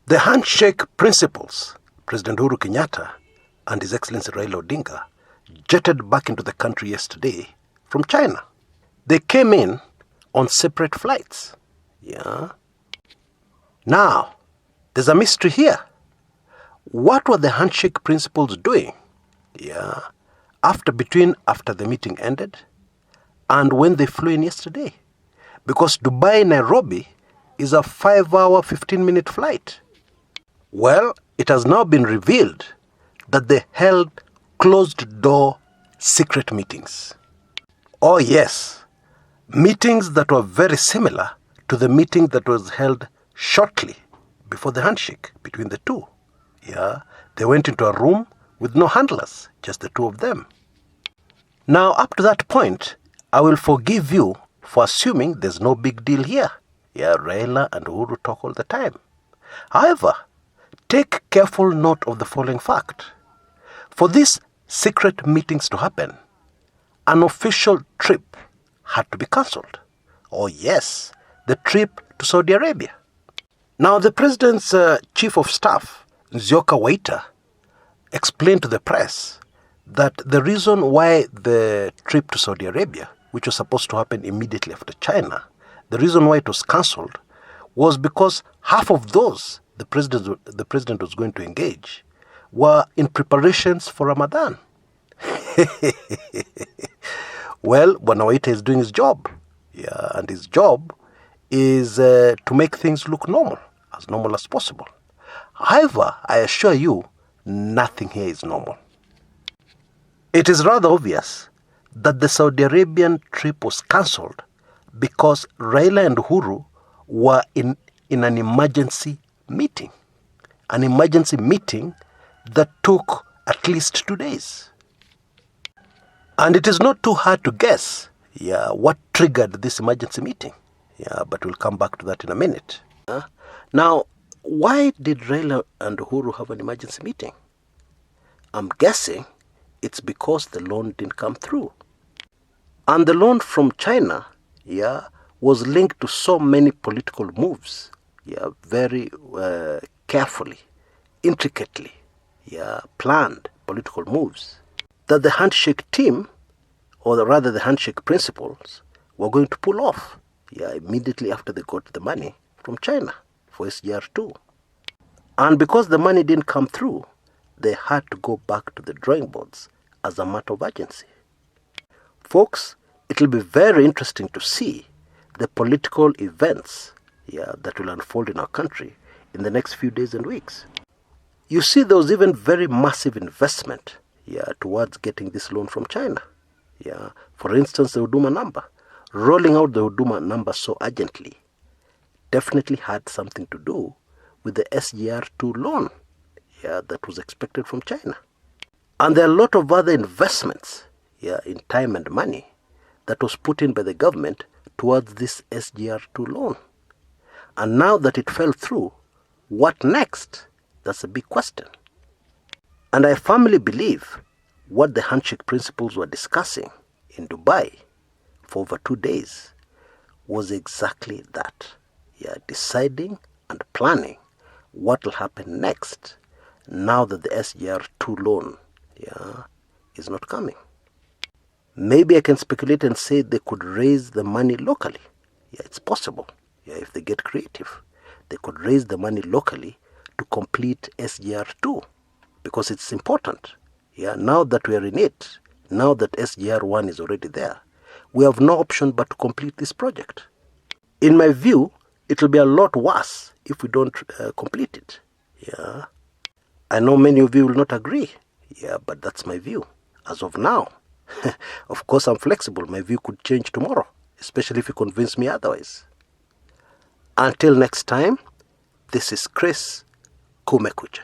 The handshake principles, President Uhuru Kenyatta and His Excellency Raila Odinga jetted back into the country yesterday from China. They came in on separate flights. Yeah. Now, there's a mystery here. What were the handshake principles doing? Yeah. After the meeting ended and when they flew in yesterday? Because Dubai, Nairobi is a 5-hour, 15-minute flight. Well, it has now been revealed that they held closed-door secret meetings. Oh yes, meetings that were very similar to the meeting that was held shortly before the handshake between the two. Yeah, they went into a room with no handlers, just the two of them. Now, up to that point, I will forgive you for assuming there's no big deal here. Yeah, Raila and Uhuru talk all the time. However, take careful note of the following fact. For these secret meetings to happen, an official trip had to be cancelled. Oh yes, the trip to Saudi Arabia. Now, the president's chief of staff, Nzioka Waita, explained to the press that the reason why the trip to Saudi Arabia, which was supposed to happen immediately after China, the reason why it was cancelled was because half of those the president was going to engage were in preparations for Ramadan. Well, Bwana Waita is doing his job. Yeah, and his job is to make things look normal as possible. However, I assure you, nothing here is normal. It is rather obvious that the Saudi Arabian trip was cancelled because Raila and Uhuru were in an emergency meeting. An emergency meeting that took at least 2 days. And it is not too hard to guess, what triggered this emergency meeting. But we'll come back to that in a minute. Now, why did Raila and Uhuru have an emergency meeting? I'm guessing it's because the loan didn't come through. And the loan from China, was linked to so many political moves, very carefully, intricately, planned political moves, that the handshake team, or rather the handshake principles, were going to pull off, immediately after they got the money from China for SGR2. And because the money didn't come through, they had to go back to the drawing boards as a matter of urgency. Folks, it will be very interesting to see the political events that will unfold in our country in the next few days and weeks. You see, there was even very massive investment towards getting this loan from China. For instance, the Huduma number. Rolling out the Huduma number so urgently definitely had something to do with the SGR2 loan that was expected from China. And there are a lot of other investments in time and money that was put in by the government towards this SGR2 loan. And now that it fell through, what next? That's a big question. And I firmly believe what the handshake principles were discussing in Dubai for over 2 days was exactly that. Deciding and planning what will happen next now that the SGR2 loan is not coming. Maybe I can speculate and say they could raise the money locally. It's possible. If they get creative, they could raise the money locally to complete SGR2 because it's important. Now that we are in it, now that SGR1 is already there, we have no option but to complete this project. In my view, it will be a lot worse if we don't complete it. I know many of you will not agree. But that's my view as of now. Of course, I'm flexible. My view could change tomorrow, especially if you convince me otherwise. Until next time, this is Chris Kumekucha.